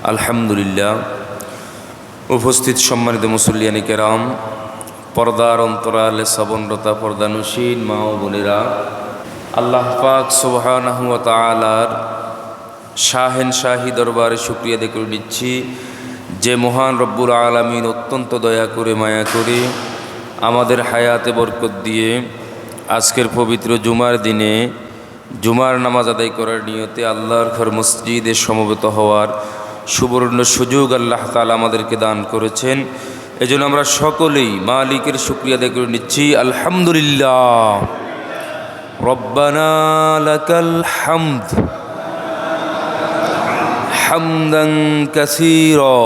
আলহামদুলিল্লাহ। উপস্থিত সম্মানিত মুসল্লিয়ানি কেরাম, পর্দার অন্তরালে শ্রবণরতা পর্দানুশীল মা ও বোনেরা, আল্লাহ পাক সুবহানাহু ওয়া তাআলার শাহেনশাহী দরবারে শুকরিয়া আদায় করে নিচ্ছি যে মহান রব্বুল আলামিন অত্যন্ত দয়া করে মায়া করে আমাদের হায়াতে বরকত দিয়ে আজকের পবিত্র জুমার দিনে জুমার নামাজ আদায় করার নিয়তে আল্লাহর ঘর মসজিদে সমবেত হওয়ার সুবর্ণ সুযোগ আল্লাহ তাআলা আমাদেরকে দান করেছেন। এজন্য আমরা সকলেই মালিকের শুকরিয়া আদায় করে নিচ্ছি। আলহামদুলিল্লাহ। রব্বানা লাকাল হামদ হামদান কাসীরা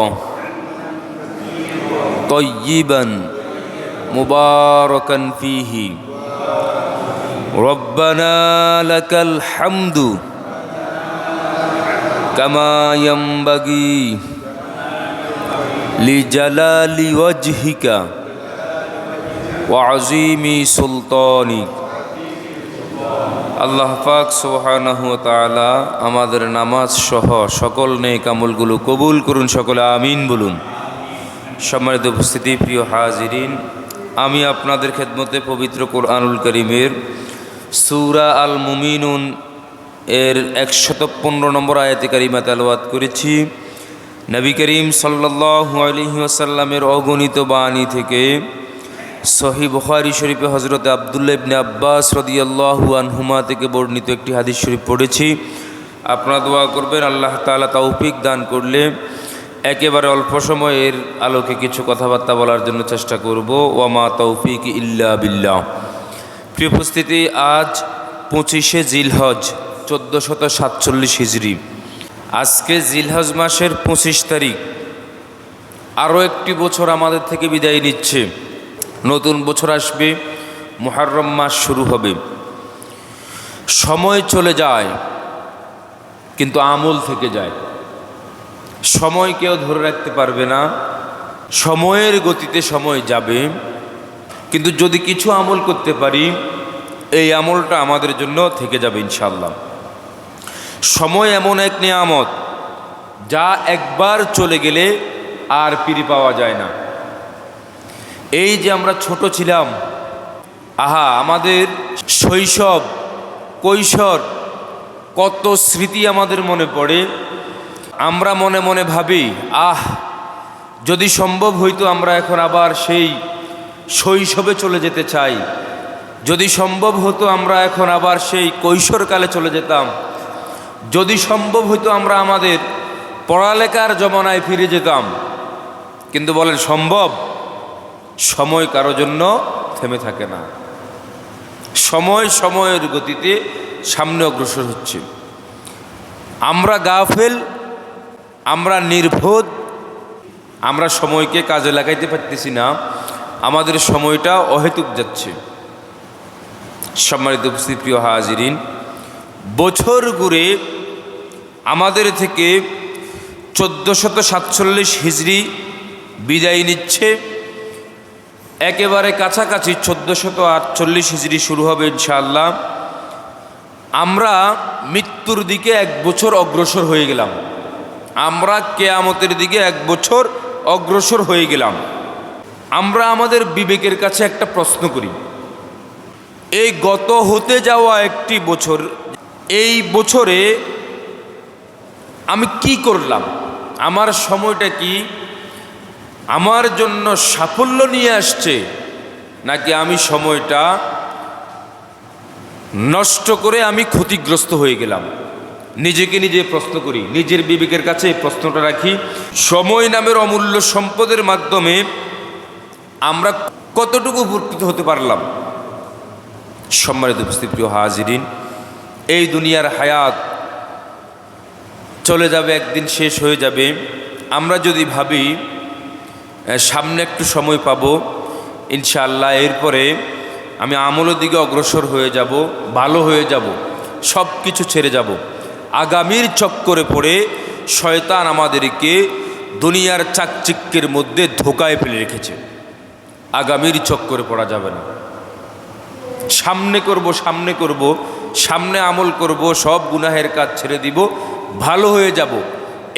তাইয়িবান মুবারাকান ফীহি। রব্বানা লাকাল হামদু কামা ইয়ানবাগি লিজালালি ওয়াজহিকা ওয়া আযীমি সুলতানিক। আল্লাহ পাক সুবহানাহু ওয়া তাআলা আমাদের নামাজ সহ সকল নেক আমলগুলো কবুল করুন, সকলে আমিন বলুন। সম্মানিত উপস্থিতি, প্রিয় হাজিরিন, আমি আপনাদের খেদমতে পবিত্র কোরআনুল কারীমের সূরা আল মুমিনুন এর 115 নম্বর আয়াতে কারিমা তেলাওয়াত করেছি। নবী করিম সাল্লাল্লাহু আলাইহি ওয়াসাল্লামের অগণিত বাণী থেকে সহিহ বুখারী শরীফে হযরত আব্দুল্লাহ ইবনে আব্বাস রাদিয়াল্লাহু আনহুমা থেকে বর্ণিত একটি হাদিস শরীফ পড়েছি। আপনারা দোয়া করবেন, আল্লাহ তাআলা তৌফিক দান করলে একেবারে অল্প সময়ের আলোকে কিছু কথাবার্তা বলার জন্য চেষ্টা করব। ওয়া মা তৌফিক ইল্লা বিল্লাহ। প্রিয় উপস্থিতি, আজ 25শে জিলহজ 1447 হিজরি। আজকে জিলহজ মাসের 25 তারিখ। আরও একটি বছর আমাদের থেকে বিদায় নিচ্ছে, নতুন বছর আসবে, মুহররম মাস শুরু হবে। সময় চলে যায় কিন্তু আমল থেকে যায়। সময় কেউ ধরে রাখতে পারবে না, সময়ের গতিতে সময় যাবে, কিন্তু যদি কিছু আমল করতে পারি এই আমলটা আমাদের জন্য থেকে যাবে ইনশাআল্লাহ। সময় এমন এক নিয়ামত যা একবার চলে গেলে আর ফিরে পাওয়া যায় না। এই যে আমরা ছোট ছিলাম, আমাদের শৈশব কৈশোর কত স্মৃতি আমাদের মনে পড়ে। আমরা মনে মনে ভাবি, যদি সম্ভব হইতো আমরা এখন আবার সেই শৈশবে চলে যেতে চাই, যদি সম্ভব হতো আমরা এখন আবার সেই কৈশোরকালে চলে যেতাম, যদি সম্ভব হতো আমরা আমাদের পড়ালেখার জমানায় ফিরে যেতাম। কিন্তু বলেন সম্ভব? সময় কারো জন্য থেমে থাকে না। সময় সময়ের গতিতে সামনে অগ্রসর হচ্ছে। আমরা গাফেল, আমরা নির্বোধ, আমরা সময়কে কাজে লাগাইতে পারতেছি না, আমাদের সময়টা অহেতুক যাচ্ছে। সম্মানিত উপস্থিত প্রিয় হাজিরিন, বছর ঘুরে আমাদের থেকে 1447 হিজরি বিদায় নিচ্ছে। একেবারে কাছাকাছি 1448 হিজরি শুরু হবে ইনশাআল্লাহ। আমরা মৃত্যুর দিকে এক বছর অগ্রসর হয়ে গেলাম, আমরা কিয়ামতের দিকে এক বছর অগ্রসর হয়ে গেলাম। আমরা আমাদের বিবেকের কাছে একটা প্রশ্ন করি, এই গত হতে যাওয়া একটি বছর, এই বছরে আমি কি করলাম? আমার সময়টা কি আমার জন্য সাফল্য নিয়ে আসছে, নাকি আমি সময়টা নষ্ট করে আমি ক্ষতিগ্রস্ত হয়ে গেলাম? নিজেকে নিজে প্রশ্ন করি, নিজের বিবেকের কাছে এই প্রশ্নটা রাখি। সময় নামের অমূল্য সম্পদের মাধ্যমে আমরা কতটুকু উপকৃত হতে পারলাম? সম্মানিত উপস্থিত প্রিয় হাজিরিন, এই দুনিয়ার হায়াত চলে যাবে, একদিন শেষ হয়ে যাবে। আমরা যদি ভাবি সামনে একটু সময় পাবো ইনশাআল্লাহ, এরপরে আমি আমলের দিকে অগ্রসর হয়ে যাব, ভালো হয়ে যাব, সব কিছু ছেড়ে যাব, আগামীর চক্করে পড়ে শয়তান আমাদেরকে দুনিয়ার চাকচিক্যের মধ্যে ধোকায় ফেলে রেখেছে। আগামীর চক্করে পড়া যাবে না। সামনে করব, সামনে আমল করব, সব গুনাহের কাজ ছেড়ে দিব, ভালো হয়ে যাব।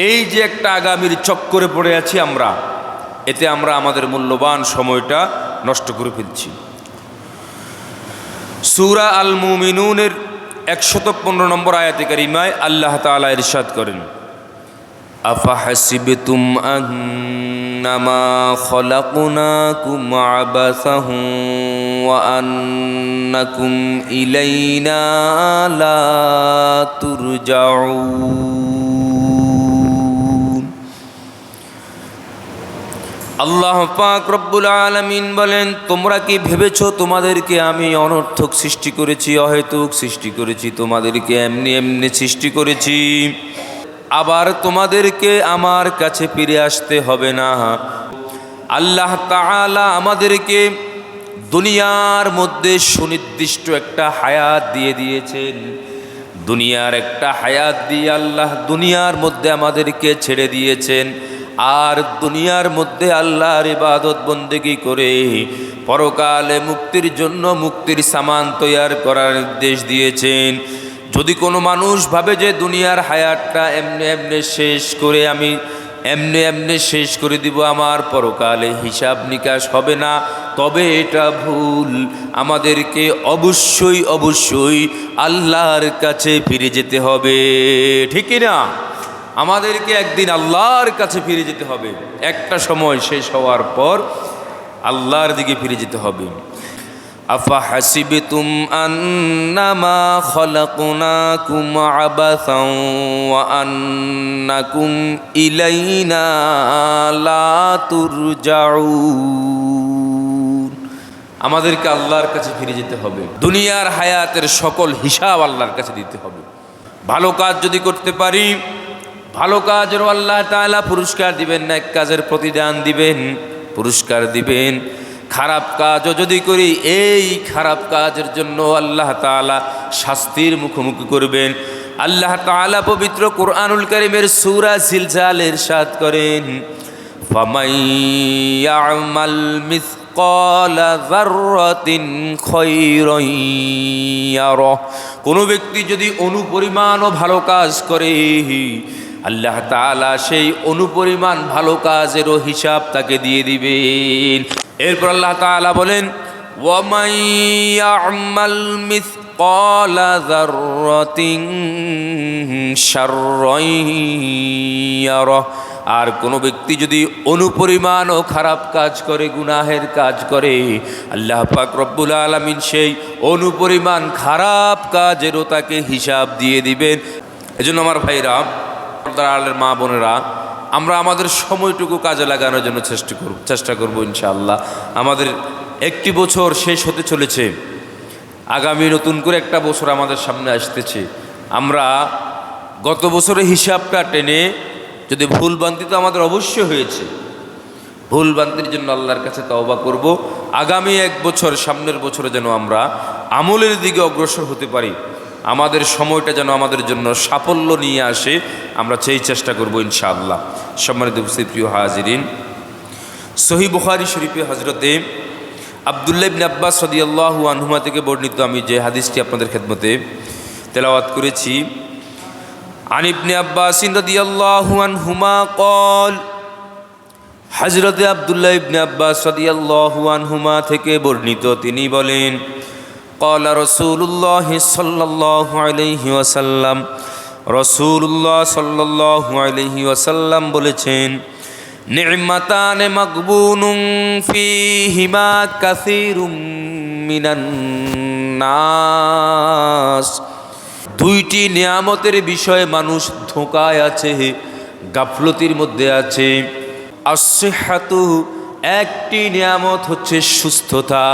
এই যে একটা আগামীর চক্করে পড়ে আছি আমরা, এতে আমরা আমাদের মূল্যবান সময়টা নষ্ট করে ফেলছি। সূরা আল মুমিনুনের 115 নম্বর আয়াতে কারিমায় আল্লাহ তাআলা ইরশাদ করেন, আফাহাসিবতুম আন্নামা খলাকনাকুম আবাসাহু ওয়া আন্নাকুম ইলাইনা লা তুরজাউন। আল্লাহ পাক রব্বুল আলামিন বলেন, তোমরা কি ভেবেছো তোমাদেরকে আমি অনর্থক সৃষ্টি করেছি, অহেতুক সৃষ্টি করেছি, তোমাদেরকে এমনি এমনি সৃষ্টি করেছি, আবার তোমাদেরকে আমার কাছে ফিরে আসতে হবে না। আল্লাহ তাআলা আমাদেরকে দুনিয়ার মধ্যে সুনির্দিষ্ট একটা হায়াত দিয়ে দিয়েছেন। দুনিয়ার একটা হায়াত দিয়ে আল্লাহ দুনিয়ার মধ্যে আমাদেরকে ছেড়ে দিয়েছেন, আর দুনিয়ার মধ্যে আল্লাহর ইবাদত বন্দেগী করে পরকালে মুক্তির জন্য মুক্তির সামান তৈরি করার নির্দেশ দিয়েছেন। যদি কোনো মানুষ ভাবে যে দুনিয়ার হায়াতটা এমনি এমনি শেষ করে আমি এমনি এমনি শেষ করে দিব, আমার পরকালে হিসাব নিকাশ হবে না, তবে এটা ভুল। আমাদেরকে অবশ্যই অবশ্যই আল্লাহর কাছে ফিরে যেতে হবে, ঠিক না? আমাদেরকে একদিন আল্লাহর কাছে ফিরে যেতে হবে। একটা সময় শেষ হওয়ার পর আল্লাহর দিকে ফিরে যেতে হবে। আফাহাসিবতুম আন্নামা খলাকনাকুম আবাসান ওয়া আন্নাকুম ইলাইনা লা তুরজাউন। আমাদেরকে আল্লাহর কাছে ফিরে যেতে হবে। দুনিয়ার হায়াতের সকল হিসাব আল্লাহর কাছে দিতে হবে। ভালো কাজ যদি করতে পারি, ভালো কাজেরও আল্লাহ তাআলা পুরস্কার দিবেন, নেক কাজের প্রতিদান দিবেন, পুরস্কার দিবেন। খারাপ কাজও যদি করি, এই খারাপ কাজের জন্য আল্লাহ তাআলা শাস্তির মুখোমুখি করবেন। আল্লাহ তাআলা পবিত্র কুরআনুল কারীমের সূরা জিলজালের ইরশাদ করেন, ফামান ইয়ামাল মিসকালা যাররাতিন খায়রান ইয়ারাহ। কোনো ব্যক্তি যদি অনুপরিমাণও ভালো কাজ করে, আল্লাহ তাআলা সেই অনুপরিমাণ ভালো কাজেরও হিসাব তাকে দিয়ে দিবেন। এরপর আল্লাহ তাআলা বলেন, ওয়ামান ইয়ামাল মিসকালা যাররাতিন শাররান ইয়ারাহ। আর কোনো ব্যক্তি যদি অনুপরিমাণও খারাপ কাজ করে, গুনাহের কাজ করে, আল্লাহ পাক রব্বুল আলামিন সেই অনুপরিমাণ খারাপ কাজেরও তাকে হিসাব দিয়ে দিবেন। এজন্য আমার ভাইরা, আলের মা বোনেরা, আমরা আমাদের সময়টুকু কাজে লাগানোর জন্য চেষ্টা করব ইনশাআল্লাহ। আমাদের একটি বছর শেষ হতে চলেছে, আগামী নতুন করে একটা বছর আমাদের সামনে আসতেছে। আমরা গত বছরের হিসাবটা টেনে, যদি ভুলভ্রান্তি তো আমাদের অবশ্যই হয়েছে, ভুলভ্রান্তির জন্য আল্লাহর কাছে তওবা করব। আগামী এক বছর, সামনের বছরে যেন আমরা আমলের দিকে অগ্রসর হতে পারি, আমাদের সময়টা যেন আমাদের জন্য সাফল্য নিয়ে আসে, আমরা সেই চেষ্টা করব ইনশাআল্লাহ। সম্মানিত উপস্থিত প্রিয় হাজিরিন, সহিহ বুখারী শরীফে হযরতে আব্দুল্লাহ ইবনে আব্বাস রাদিয়াল্লাহু আনহুমা থেকে বর্ণিত আমি যে হাদিসটি আপনাদের খেদমতে তেলাওয়াত করেছি, আন ইবনে আব্বাস রাদিয়াল্লাহু আনহুমা قال, হযরতে আব্দুল্লাহ ইবনে আব্বাস রাদিয়াল্লাহু আনহুমা থেকে বর্ণিত, তিনি বলেন, قال রাসূলুল্লাহ সাল্লাল্লাহু আলাইহি ওয়াসাল্লাম, রাসূলুল্লাহ সাল্লাল্লাহু আলাইহি ওয়াসাল্লাম বলেছেন, নি'মাতানে মাগবুনুন ফীহিমা কাসীরুম মিনান নাস। দুইটি নিয়ামতের বিষয়ে মানুষ ধোঁকায় আছে, গাফলতির মধ্যে আছে। আসিহাতু, একটি নিয়ামত হচ্ছে সুস্থতা,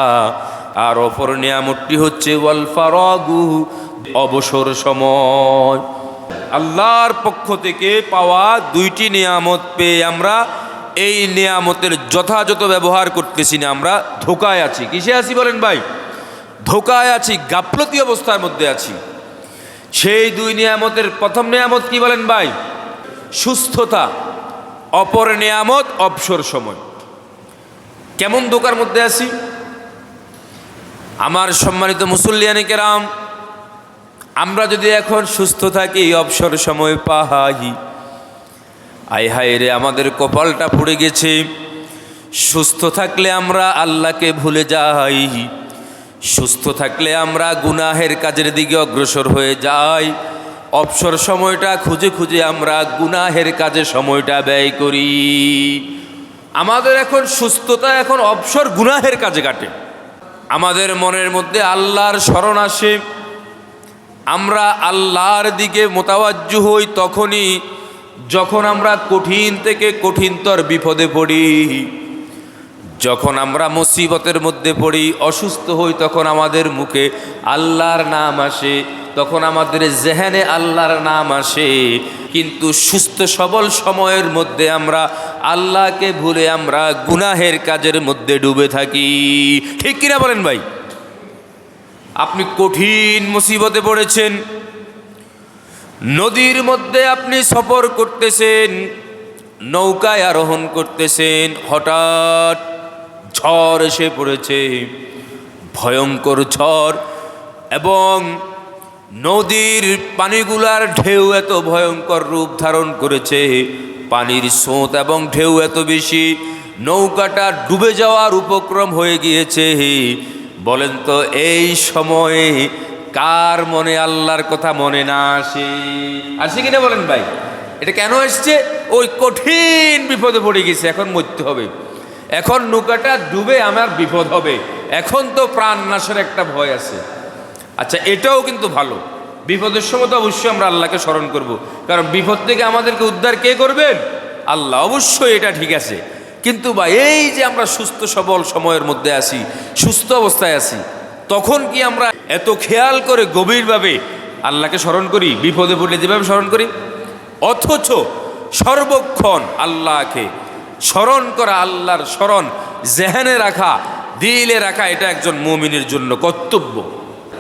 আর অপর নিয়ামতটি হচ্ছে ওয়াল ফারাগু, অবসর সময়। আল্লাহর পক্ষ থেকে পাওয়া দুইটি নিয়ামত পেয়ে আমরা এই নিয়ামতের যথাযথ ব্যবহার করতেছি না, আমরা ধোঁকায় আছি। কিসে আছি বলেন ভাই? ধোঁকায় আছি, গাফলতি অবস্থার মধ্যে আছি। সেই দুই নিয়ামতের প্রথম নিয়ামত কি বলেন ভাই? সুস্থতা। অপর নিয়ামত অবসর সময়। কেমন ধোঁকার মধ্যে আছি? আমার সম্মানিত মুসল্লিয়ানে কেরাম, আমরা যদি এখন সুস্থ থাকি, অবসর সময় পাই, আয় হায় রে, আমাদের কপালটা পড়ে গেছে। সুস্থ থাকলে আমরা আল্লাহকে ভুলে যাই, সুস্থ থাকলে আমরা গুনাহের কাজের দিকে অগ্রসর হয়ে যাই। অবসর সময়টা খুঁজে খুঁজে আমরা গুনাহের কাজে সময়টা ব্যয় করি। আমাদের এখন সুস্থতা এখন অবসর গুনাহের কাজে কাটে। আমাদের মনের মধ্যে আল্লাহর স্মরণ আসে, আমরা আল্লাহর দিকে মোতাওয়াজ্জু হই তখনই যখন আমরা কঠিন থেকে কঠিনতর বিপদে পড়ি, যখন আমরা মুসিবতের মধ্যে পড়ি, অসুস্থ হই, তখন আমাদের মুখে আল্লাহর নাম আসে, তখন আমাদের জেহেনে আল্লাহর নাম আসে। কিন্তু সুস্থ সবল সময়ের মধ্যে আমরা আল্লাহকে ভুলে আমরা গুনাহের কাজের মধ্যে ডুবে থাকি। ঠিক কিনা বলেন ভাই? আপনি কঠিন মুসিবতে পড়েছেন, নদীর মধ্যে আপনি সফর করতেছেন, নৌকায় আরোহণ করতেছেন, হঠাৎ ঝড় এসে পড়েছে, ভয়ঙ্কর ঝড়, এবং নদীর পানিগুলার ঢেউ এত ভয়ঙ্কর রূপ ধারণ করেছে, পানির স্রোত এবং ঢেউ এত বেশি, নৌকাটা ডুবে যাওয়ার উপক্রম হয়ে গিয়েছে। বলেন তো এই সময়ে কার মনে আল্লাহর কথা মনে না আসে? আসে কিনা বলেন ভাই? এটা কেন আসছে? ওই কঠিন বিপদে পড়ে গেছে, এখন মরতে হবে, এখন নৌকাটা ডুবে আমার বিপদ হবে, এখন তো প্রাণ নাশের একটা ভয় আছে। আচ্ছা, এটাও কিন্তু ভালো। বিপদের সময় তো অবশ্যই আমরা আল্লাহকে স্মরণ করব, কারণ বিপদ থেকে আমাদেরকে উদ্ধার কে করবেন? আল্লাহ। অবশ্যই এটা ঠিক আছে। কিন্তু ভাই, এই যে আমরা সুস্থ সবল সময়ের মধ্যে আছি, সুস্থ অবস্থায় আছি, তখন কি আমরা এত খেয়াল করে গভীরভাবে আল্লাহকে স্মরণ করি? বিপদে পড়লে যেভাবে স্মরণ করি, অথচ সর্বক্ষণ আল্লাহকে স্মরণ করা, আল্লাহর স্মরণ জেহেনে রাখা, দিলে রাখা, এটা একজন মুমিনের জন্য কর্তব্য।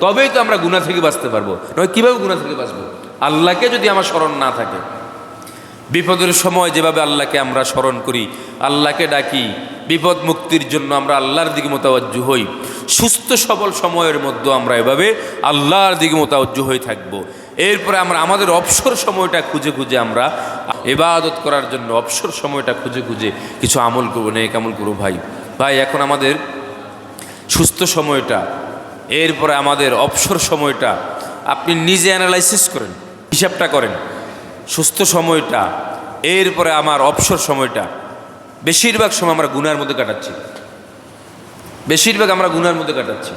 তবেই তো আমরা গুনাহ থেকে বাঁচতে পারবো। নয় কিভাবে গুনাহ থেকে বাঁচবো? আল্লাহকে যদি আমার স্মরণ না থাকে। বিপদের সময় যেভাবে আল্লাহকে আমরা স্মরণ করি, আল্লাহকে ডাকি, বিপদ মুক্তির জন্য আমরা আল্লাহর দিকে মোতাওয়াজ্জু হই, সুস্থ সবল সময়ের মধ্যে আমরা এভাবে আল্লাহর দিকে মোতাওয়াজ্জু হয়ে থাকবো। এরপরে আমরা আমাদের অবসর সময়টা খুঁজে খুঁজে আমরা ইবাদত করার জন্য অবসর সময়টা খুঁজে খুঁজে কিছু আমল করবো, নেক আমল করবো। ভাই ভাই এখন আমাদের সুস্থ সময়টা, এরপরে আমাদের অবসর সময়টা আপনি নিজে অ্যানালাইসিস করেন, হিসাবটা করেন। সুস্থ সময়টা, এরপরে আমার অবসর সময়টা, বেশিরভাগ সময় আমরা গুনার মধ্যে কাটাচ্ছি, বেশিরভাগ আমরা গুনার মধ্যে কাটাচ্ছি।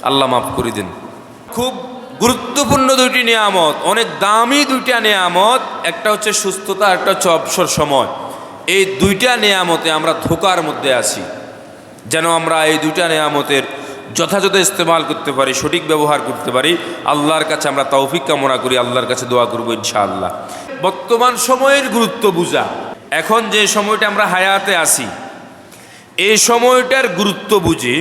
আল্লাহ মাফ করে দিন। খুব গুরুত্বপূর্ণ দুইটি নিয়ামত, অনেক দামি দুইটা নিয়ামত, একটা হচ্ছে সুস্থতা, একটা হচ্ছে অবসর সময়। এই দুইটা নিয়ামতে আমরা ধোঁকার মধ্যে আছি। যেন আমরা এই দুইটা নিয়ামতের যথাযথ ইস্তেমাল করতে পারি, সঠিক ব্যবহার করতে পারি। আল্লাহর কাছে আমরা তৌফিক কামনা করি, আল্লাহর কাছে দোয়া করব ইনশাআল্লাহ। বর্তমান সময়ের গুরুত্ব বুঝা, এখন যে সময়টা আমরা হায়াতে আছি, এই সময়টার গুরুত্ব বুঝে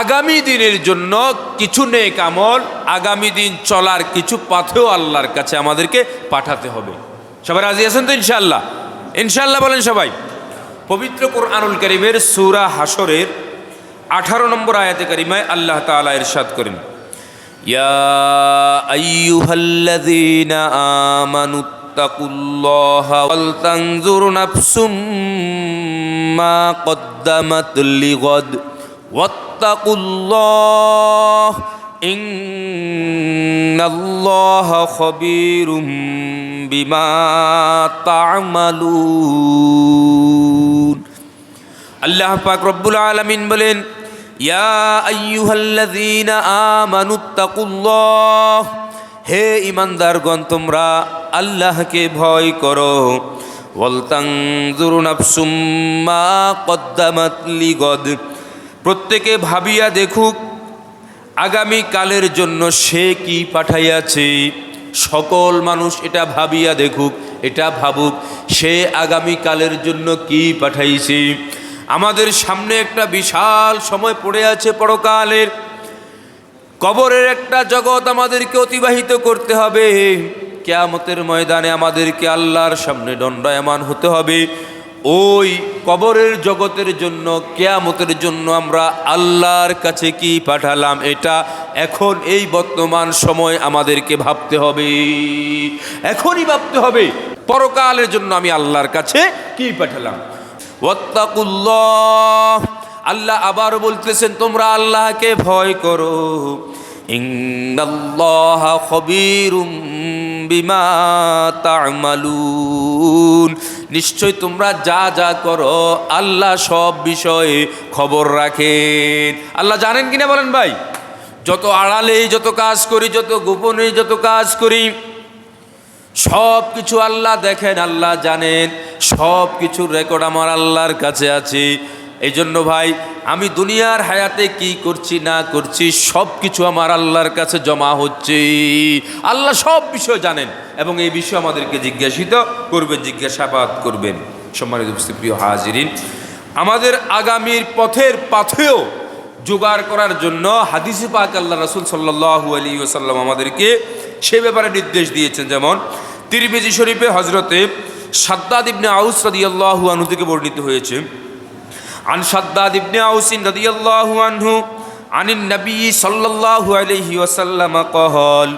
আগামী দিনের জন্য কিছু নেক আমল, আগামী দিন চলার কিছু পথেও আল্লাহর কাছে আমাদেরকে পাঠাতে হবে। সবাই রাজি আছেন তো ইনশাআল্লাহ? ইনশাআল্লাহ বলেন সবাই। পবিত্র কোরআনুল কারীমের সূরা হাশরের 18 নম্বর আয়াতে কারিমায় আল্লাহ তাআলা ইরশাদ করেন, ইয়া আইয়ুহাল্লাযীনা আমানুত্তাকুল্লাহা ওয়াল তানজুর নাফসুম মা কদ্দামাত লিগাদ ওয়াত্তাকুল্লাহ ইন্নাল্লাহা খাবীরুম বিমা তা'মালুন। আল্লাহ পাক রব্বুল আলামিন বলেন, ইয়া আইয়ুহাল্লাযীনা আমানুত্তাকুল্লাহ, হে ঈমানদারগণ তোমরা আল্লাহকে ভয় করো। ওয়াল তানজুর নাফসুম মা কদ্দামাত লিগাদ, প্রত্যেকে ভাবিয়া দেখুক আগামী কালের জন্য সে কি পাঠাইয়াছে। সকল মানুষ এটা ভাবিয়া দেখুক, এটা ভাবুক সে আগামী কালের জন্য কি পাঠাইছে। আমাদের সামনে একটা বিশাল সময় পড়ে আছে, পরকালের কবরের একটা জগৎ আমাদেরকে অতিবাহিত করতে হবে। কিয়ামতের ময়দানে আমাদেরকে আল্লাহর সামনে দণ্ডায়মান হতে হবে। ওই কবরের জগতের জন্য, কিয়ামতের জন্য আমরা আল্লাহর কাছে কি পাঠালাম, এটা এখন এই বর্তমান সময় আমাদেরকে ভাবতে হবে, এখনই ভাবতে হবে। পরকালের জন্য আমি আল্লাহর কাছে কি পাঠালাম। ওয়াত্তাকুল্লাহ, আল্লাহ আবারও বলতেছেন তোমরা আল্লাহকে ভয় করো। ইন্নাল্লাহা খবীরুম বিমা তা'মালুন, নিশ্চয় তোমরা যা যা করো আল্লাহ সব বিষয়ে খবর রাখেন। আল্লাহ জানেন কিনা বলেন ভাই? যত আড়ালে যত কাজ করি, যত গোপনে যত কাজ করি, সব কিছু আল্লাহ দেখেন, আল্লাহ জানেন, সব কিছুর রেকর্ড আমার আল্লাহর কাছে আছে। এই জন্য ভাই আমি দুনিয়ার হায়াতে কি করছি না করছি সব কিছু আমার আল্লাহর কাছে জমা হচ্ছে। আল্লাহ সব বিষয় জানেন এবং এই বিষয়ে আমাদেরকে জিজ্ঞাসিত করবেন, জিজ্ঞাসাবাদ করবেন। সম্মানিত উপস্থিত প্রিয় হাজিরিন, আমাদের আগামীর পথের পাথেয় জোগাড় করার জন্য হাদিসে পাক আল্লাহ রাসূল সাল্লাল্লাহু আলাইহি ওয়াসাল্লাম আমাদেরকে সে ব্যাপারে নির্দেশ দিয়েছেন। যেমন তিরমিজি শরীফে হযরতে শাদ্দাদ ইবনে আউস রাদিয়াল্লাহু আনহু থেকে বর্ণিত হয়েছে, আন শাদ্দাদ ইবনে আউস রাদিয়াল্লাহু আনহু আনিন নবী সাল্লাল্লাহু আলাইহি ওয়াসাল্লাম ক্বাল,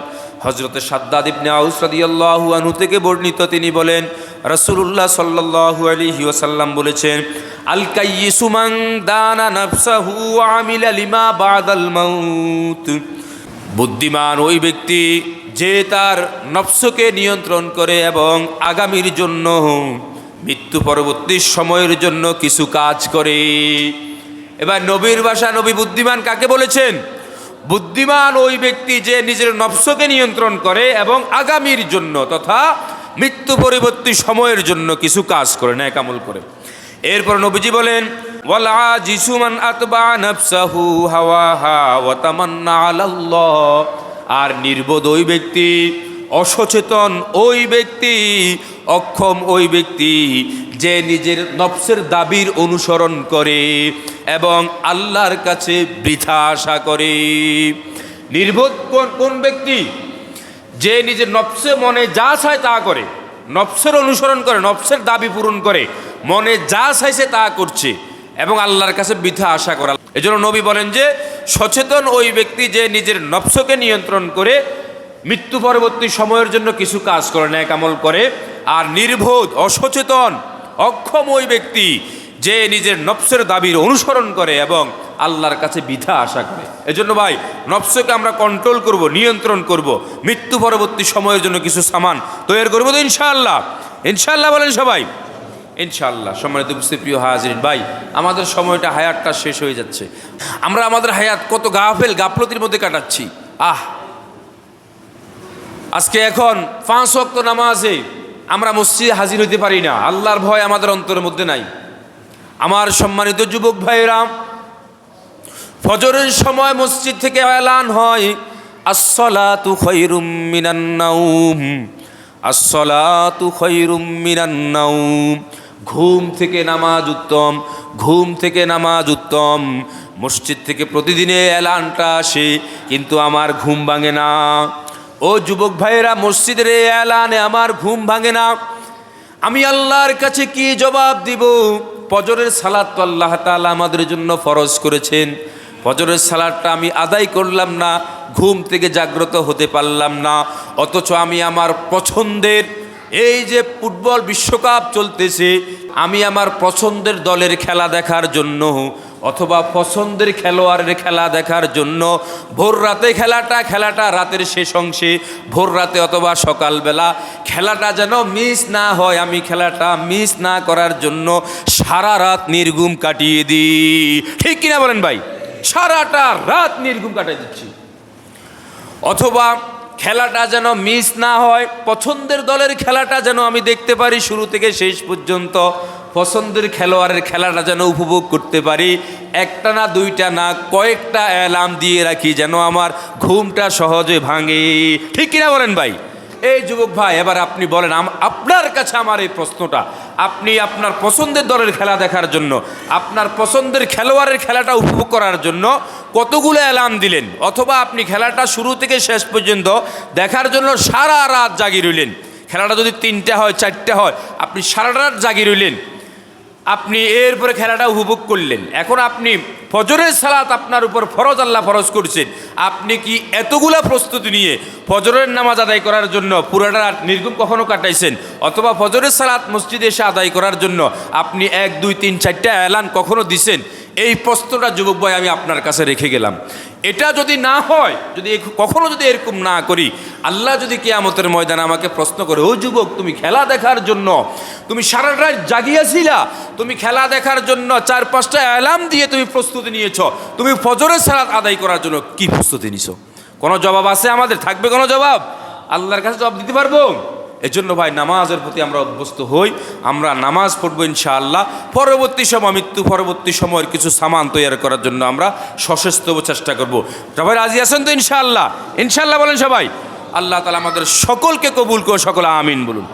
হযরতে শাদ্দাদ ইবনে আউস রাদিয়াল্লাহু আনহু থেকে বর্ণিত, তিনি বলেন রাসূলুল্লাহ সাল্লাল্লাহু আলাইহি ওয়াসাল্লাম বলেছেন, আল কাইয়িসু মান দানা নাফসাহু ওয়া আমিলা লিমা বাদাল মাউত, বুদ্ধিমান ওই ব্যক্তি যে তার নফসকে নিয়ন্ত্রণ করে এবং আগামীর জন্য, মৃত্যু পরবর্তী সময়ের জন্য কিছু কাজ করে। এবার নবীর ভাষা, নবী বুদ্ধিমান কাকে বলেছেন? বুদ্ধিমান ওই ব্যক্তি যে নিজের নফসকে নিয়ন্ত্রণ করে এবং আগামীর জন্য তথা মৃত্যু পরবর্তী সময়ের জন্য কিছু কাজ করে, নেক আমল করে। এরপর নবীজি বলেন, ওয়াল আজিসু মান আতবা নাফসাহু হাওয়াহা ওয়া তামান্না আলাল্লাহ, আর নির্বোধ ওই ব্যক্তি, অসচেতন ওই ব্যক্তি, অক্ষম ওই ব্যক্তি যে নিজের নফসের দাবির অনুসরণ করে এবং আল্লাহর কাছে বৃথা আশা করে। নির্বোধ কোন ব্যক্তি? যে নিজের নফসে মনে যা চায় তা করে, নফসের অনুসরণ করে, নফসের দাবি পূরণ করে, মনে যা চাইছে তা করছে এবং আল্লাহর কাছে বৃথা আশা করা। এজন্য নবী বলেন যে সচেতন ওই ব্যক্তি যে নিজের নফসকে নিয়ন্ত্রণ করে মৃত্যু পরবর্তী সময়ের জন্য কিছু কাজ করে, নেক আমল করে। আর নির্বোধ, অসচেতন, অক্ষম ওই ব্যক্তি যে নিজের নফসের দাবির অনুসরণ করে এবং আল্লাহর কাছে বৃথা আশা করে। এজন্য ভাই নফসকে আমরা কন্ট্রোল করব, নিয়ন্ত্রণ করব, মৃত্যু পরবর্তী সময়ের জন্য কিছু সামান তৈরি করবো তো ইনশাআল্লাহ। ইনশাআল্লাহ বলেন সবাই, ইনশাআল্লাহ। সম্মানিত উপস্থিত প্রিয় হাজিরিন, ভাই আমাদের সময়টা, হায়াতটা শেষ হয়ে যাচ্ছে। আমরা আমাদের হায়াত কত গাফলতির মধ্যে কাটাচ্ছি। আজকে এখন 5 ওয়াক্ত নামাজে আমরা মসজিদে হাজির হইতে পারি না, আল্লাহর ভয় আমাদের অন্তরের মধ্যে নাই। আমার সম্মানিত যুবক ভাইরা, ফজরের সময় মসজিদ থেকে এলান হয়, আসসালাতু খায়রুম মিনান নাওম, আসসালাতু খায়রুম মিনান নাওম, ঘুম থেকে নামাজ উত্তম, ঘুম থেকে নামাজ উত্তম। মসজিদ থেকে প্রতিদিনে এলানটা আসে, কিন্তু আমার ঘুম ভাঙে না। ও যুবক ভাইয়েরা, মসজিদের এলানে আমার ঘুম ভাঙে না। আমি আল্লাহর কাছে কি জবাব দিব? ফজরের সালাত তো আল্লাহ তাআলা আমাদের জন্য ফরজ করেছেন, ফজরের সালাতটা আমি আদায় করলাম না, ঘুম থেকে জাগ্রত হতে পারলাম না। অথচ আমি আমার পছন্দের, এই যে ফুটবল বিশ্বকাপ চলতেছে, আমি আমার পছন্দের দলের খেলা দেখার জন্য অথবা পছন্দের খেলোয়াড়ের খেলা দেখার জন্য ভোর রাতে খেলাটা রাতের শেষ অংশে, ভোর রাতে অথবা সকালবেলা খেলাটা যেন মিস না হয়, আমি খেলাটা মিস না করার জন্য সারা রাত নির্ঘুম কাটিয়ে দিই। ঠিক কিনা বলেন ভাই? সারাটা রাত নির্ঘুম কাটিয়ে দিচ্ছি। অথবা খেলাটা যেন মিস না হয়, পছন্দের দলের খেলাটা যেন আমি দেখতে পারি শুরু থেকে শেষ পর্যন্ত, পছন্দের খেলোয়াড়ের খেলাটা যেন উপভোগ করতে পারি। একটা না, দুইটা না, কয়েকটা অ্যালার্ম দিয়ে রাখি যেন আমার ঘুমটা সহজে ভাঙে। ঠিক কিনা বলেন ভাই? এই যুবক ভাই, এবার আপনি বলেন, আপনার কাছে আমার এই প্রশ্নটা, আপনি আপনার পছন্দের দলের খেলা দেখার জন্য, আপনার পছন্দের খেলোয়াড়ের খেলাটা উপভোগ করার জন্য কতগুলো অ্যালার্ম দিলেন? অথবা আপনি খেলাটা শুরু থেকে শেষ পর্যন্ত দেখার জন্য সারা রাত জাগি রইলেন। খেলাটা যদি 3টা হয়, 4টা হয়, আপনি সারা রাত জাগি রইলেন। আপনি এরপরে খেলাটা উপভোগ করলেন, এখন আপনি ফজরের সালাত আপনার উপর ফরজ, আল্লাহ ফরজ করছেন, আপনি কি এতগুলা প্রস্তুতি নিয়ে ফজরের নামাজ আদায় করার জন্য পুরোটা রাত নির্ঘুম কখনো কাটাইছেন? অথবা ফজরের সালাত মসজিদে এসে আদায় করার জন্য আপনি 1 2 3 4টা এলান কখনো দিছেন? এই প্রশ্নটা যুবক ভাই আমি আপনার কাছে রেখে গেলাম। এটা যদি না হয়, যদি কখনো যদি এরকম না করি, আল্লাহ যদি কিয়ামতের ময়দানে আমাকে প্রশ্ন করে, ও যুবক তুমি খেলা দেখার জন্য তুমি সারা রাত জাগিয়েছিলা, তুমি খেলা দেখার জন্য 4-5টা অ্যালার্ম দিয়ে তুমি প্রস্তুতি নিয়েছ, তুমি ফজরের সালাত আদায় করার জন্য কি প্রস্তুতি নিছো? কোনো জবাব আছে আমাদের? থাকবে কোনো জবাব? আল্লাহর কাছে জবাব দিতে পারবো? এজন্য ভাই নামাজের প্রতি আমরা অভ্যস্ত হই, আমরা নামাজ পড়বো ইনশাআল্লাহ। পরবর্তী সময়, মৃত্যু পরবর্তী সময়ের কিছু সামান তৈরি করার জন্য আমরা সশস্ত্র চেষ্টা করব। সবাই রাজি আছেন তো ইনশাআল্লাহ? ইনশাআল্লাহ বলেন সবাই। আল্লাহ তাআলা আমাদের সকলকে কবুল করে সকলে আমিন বলুন।